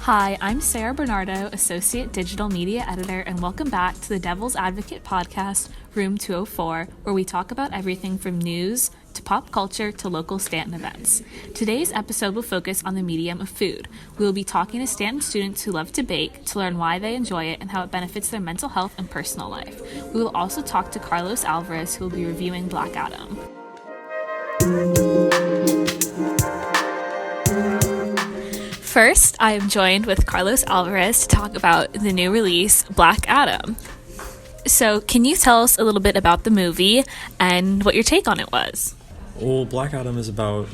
Hi, I'm Sarah Bernardo, Associate Digital Media Editor, and welcome back to the Devil's Advocate podcast, Room 204, where we talk about everything from news to pop culture to local Stanton events. Today's episode will focus on the medium of food. We will be talking to Stanton students who love to bake to learn why they enjoy it and how it benefits their mental health and personal life. We will also talk to Carlos Alvarez, who will be reviewing Black Adam. First, I am joined with Carlos Alvarez to talk about the new release, Black Adam. So, can you tell us a little bit about the movie and what your take on it was? Well, Black Adam is about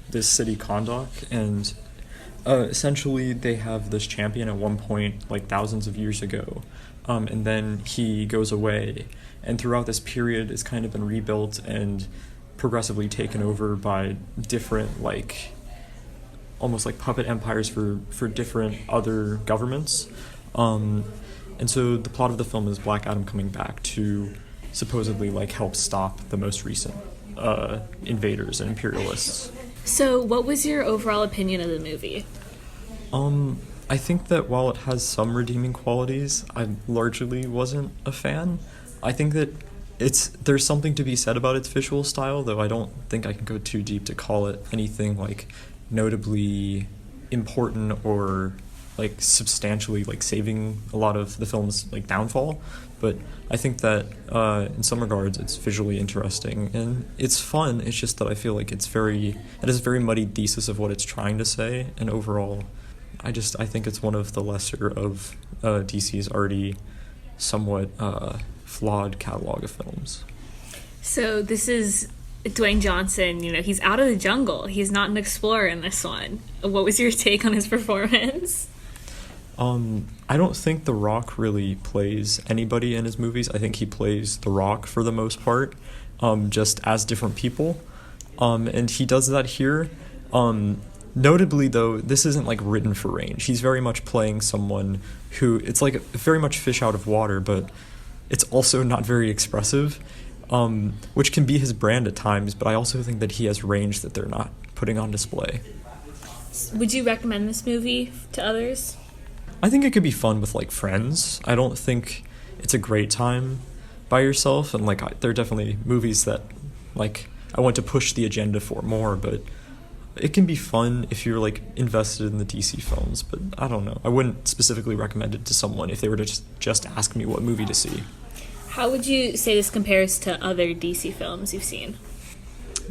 this city Kahndaq, and essentially they have this champion at one point, like thousands of years ago, and then he goes away, and throughout this period it's kind of been rebuilt and progressively taken over by different, almost like puppet empires for different other governments. And so the plot of the film is Black Adam coming back to supposedly help stop the most recent invaders and imperialists. So what was your overall opinion of the movie? I think that while it has some redeeming qualities, I largely wasn't a fan. I think that there's something to be said about its visual style, though I don't think I can go too deep to call it anything notably important or substantially saving a lot of the film's downfall. But I think that in some regards it's visually interesting and it's fun. It's just that I feel like it has a very muddied thesis of what it's trying to say, and overall I think it's one of the lesser of DC's already somewhat flawed catalog of films. So this is Dwayne Johnson, he's out of the jungle. He's not an explorer in this one. What was your take on his performance? I don't think The Rock really plays anybody in his movies. I think he plays The Rock for the most part, just as different people. And he does that here. Notably, though, this isn't written for range. He's very much playing someone who, it's very much fish out of water, but it's also not very expressive. Which can be his brand at times, but I also think that he has range that they're not putting on display. Would you recommend this movie to others? I think it could be fun with friends. I don't think it's a great time by yourself, and there are definitely movies that I want to push the agenda for more, but it can be fun if you're invested in the DC films. But I don't know. I wouldn't specifically recommend it to someone if they were to just ask me what movie to see. How would you say this compares to other DC films you've seen?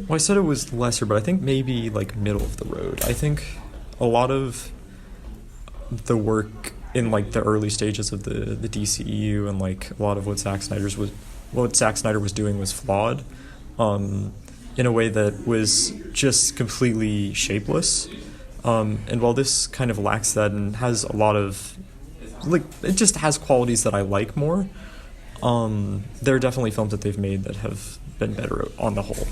Well, I said it was lesser, but I think maybe middle of the road. I think a lot of the work in the early stages of the DCEU and a lot of what Zack Snyder was doing was flawed, in a way that was just completely shapeless. And while this kind of lacks that and has a lot of it just has qualities that I like more. There are definitely films that they've made that have been better on the whole.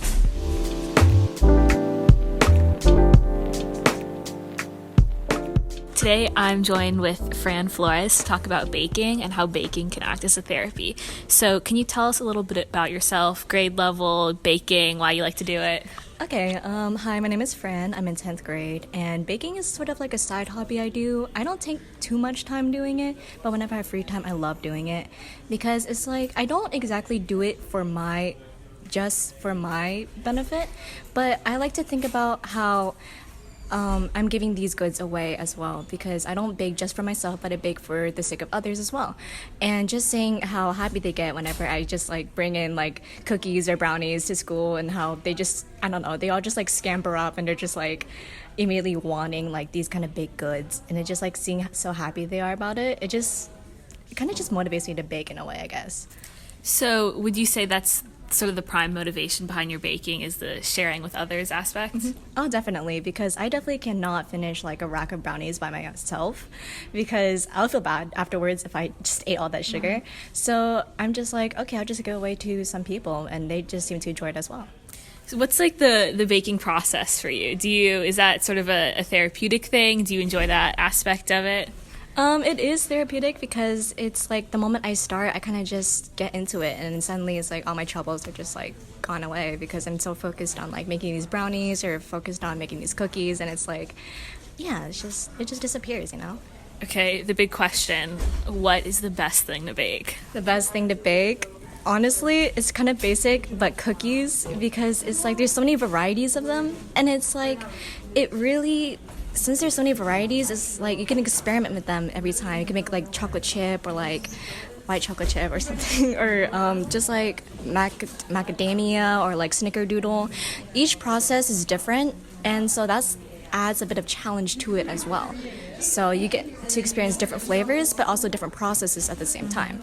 Today I'm joined with Fran Flores to talk about baking and how baking can act as a therapy. So can you tell us a little bit about yourself, grade level, baking, why you like to do it? Okay, hi, my name is Fran. I'm in 10th grade, and baking is sort of a side hobby I do. I don't take too much time doing it, but whenever I have free time, I love doing it because it's I don't exactly do it just for my benefit, but I like to think about how I'm giving these goods away as well, because I don't bake just for myself, but I bake for the sake of others as well. And just seeing how happy they get whenever I just bring in cookies or brownies to school, and how they just, I don't know, they all just scamper up and they're just immediately wanting these kind of baked goods, and it just seeing so happy they are about it, it kind of just motivates me to bake in a way, I guess. So would you say that's sort of the prime motivation behind your baking, is the sharing with others aspect? Mm-hmm. Oh, definitely, because I definitely cannot finish a rack of brownies by myself, because I'll feel bad afterwards if I just ate all that sugar. Mm-hmm. So I'm just okay, I'll just give away to some people, and they just seem to enjoy it as well. So what's the baking process for you? Is that sort of a therapeutic thing? Do you enjoy that aspect of it? It is therapeutic because it's like the moment I start, I kind of just get into it, and suddenly it's like all my troubles are just like gone away because I'm so focused on like making these brownies or focused on making these cookies, and it's like, yeah, it just disappears, you know? Okay, the big question, what is the best thing to bake? The best thing to bake, honestly, it's kind of basic, but cookies, because it's like there's so many varieties of them, and it's like, it really, since there's so many varieties, it's like you can experiment with them every time. You can make like chocolate chip or like white chocolate chip or something, or just like macadamia or like snickerdoodle. Each process is different, and so that's adds a bit of challenge to it as well. So you get to experience different flavors, but also different processes at the same time.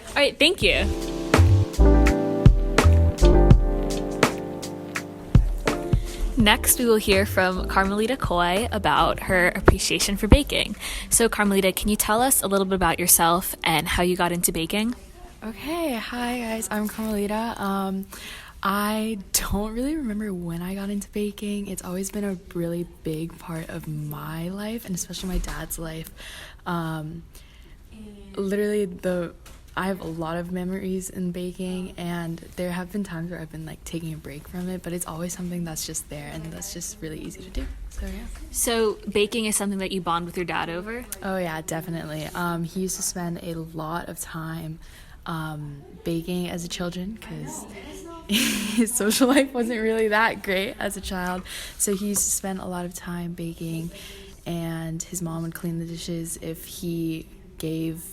All right, thank you. Next, we will hear from Carmelita Coy about her appreciation for baking. So, Carmelita, can you tell us a little bit about yourself and how you got into baking? Okay, hi guys, I'm Carmelita. I don't really remember when I got into baking. It's always been a really big part of my life, and especially my dad's life. I have a lot of memories in baking, and there have been times where I've been like taking a break from it, but it's always something that's just there, and that's just really easy to do. So yeah. So baking is something that you bond with your dad over? Oh yeah, definitely. He used to spend a lot of time baking as a child because his social life wasn't really that great as a child. So he used to spend a lot of time baking, and his mom would clean the dishes if he gave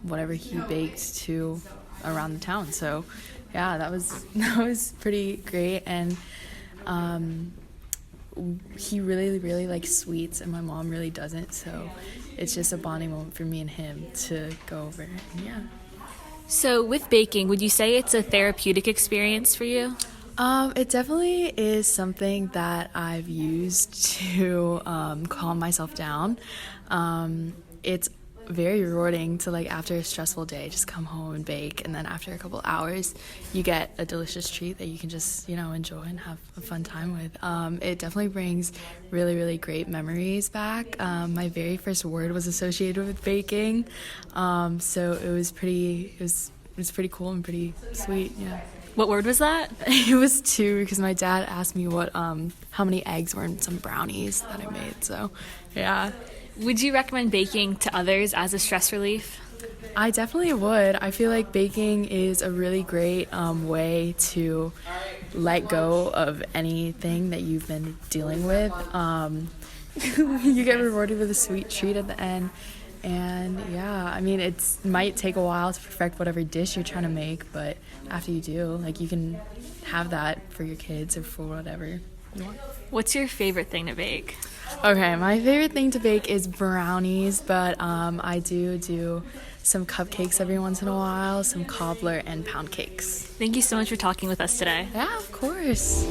whatever he baked to around the town. So yeah, that was pretty great. And he really likes sweets, and my mom really doesn't, so it's just a bonding moment for me and him to go over. And yeah. So with baking, would you say it's a therapeutic experience for you? It definitely is something that I've used to calm myself down. It's very rewarding to, like, after a stressful day, just come home and bake, and then after a couple hours you get a delicious treat that you can just, enjoy and have a fun time with. It definitely brings really great memories back. My very first word was associated with baking, so it was pretty cool and pretty sweet. Yeah. What word was that? It was 2, because my dad asked me how many eggs were in some brownies that I made. So yeah. Would you recommend baking to others as a stress relief? I definitely would. I feel like baking is a really great way to let go of anything that you've been dealing with. You get rewarded with a sweet treat at the end. And yeah, I mean, it might take a while to perfect whatever dish you're trying to make, but after you do, like, you can have that for your kids or for whatever you want. What's your favorite thing to bake? Okay, my favorite thing to bake is brownies, but I do some cupcakes every once in a while, some cobbler and pound cakes. Thank you so much for talking with us today. Yeah, of course.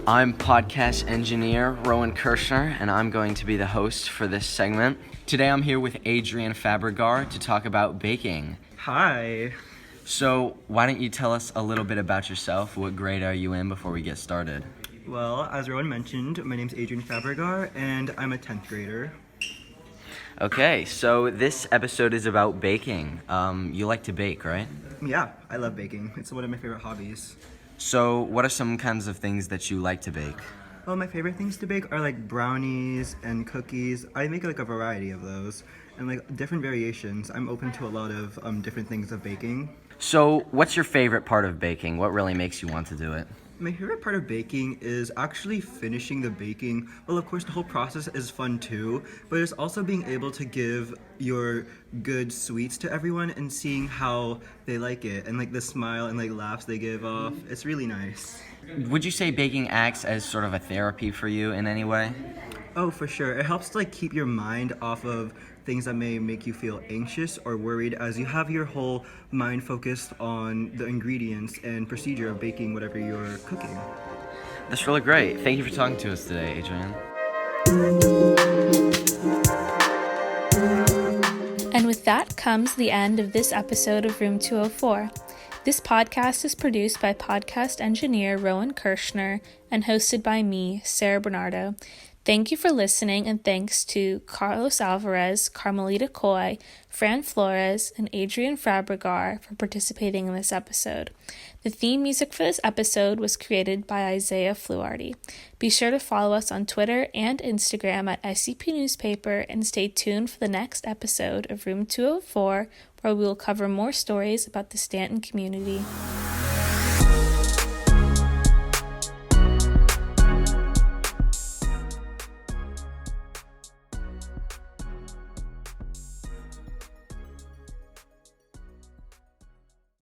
I'm podcast engineer Rowan Kirshner, and I'm going to be the host for this segment. Today I'm here with Adrian Fabregar to talk about baking. Hi. So why don't you tell us a little bit about yourself? What grade are you in before we get started? Well, as Rowan mentioned, my name's Adrian Fabregar, and I'm a 10th grader. Okay, so this episode is about baking. You like to bake, right? Yeah, I love baking. It's one of my favorite hobbies. So what are some kinds of things that you like to bake? Well, my favorite things to bake are like brownies and cookies. I make like a variety of those and like different variations. I'm open to a lot of different things of baking. So what's your favorite part of baking? What really makes you want to do it? My favorite part of baking is actually finishing the baking. Well, of course, the whole process is fun too, but it's also being able to give your good sweets to everyone and seeing how they like it and like the smile and like laughs they give off. It's really nice. Would you say baking acts as sort of a therapy for you in any way? Oh, for sure. It helps to like keep your mind off of things that may make you feel anxious or worried, as you have your whole mind focused on the ingredients and procedure of baking whatever you're cooking. That's really great. Thank you for talking to us today, Adrian. And with that comes the end of this episode of Room 204. This podcast is produced by podcast engineer Rowan Kirschner and hosted by me, Sarah Bernardo. Thank you for listening, and thanks to Carlos Alvarez, Carmelita Coy, Fran Flores, and Adrian Fabregar for participating in this episode. The theme music for this episode was created by Isaiah Fluardi. Be sure to follow us on Twitter and Instagram at SCP Newspaper, and stay tuned for the next episode of Room 204, where we will cover more stories about the Stanton community.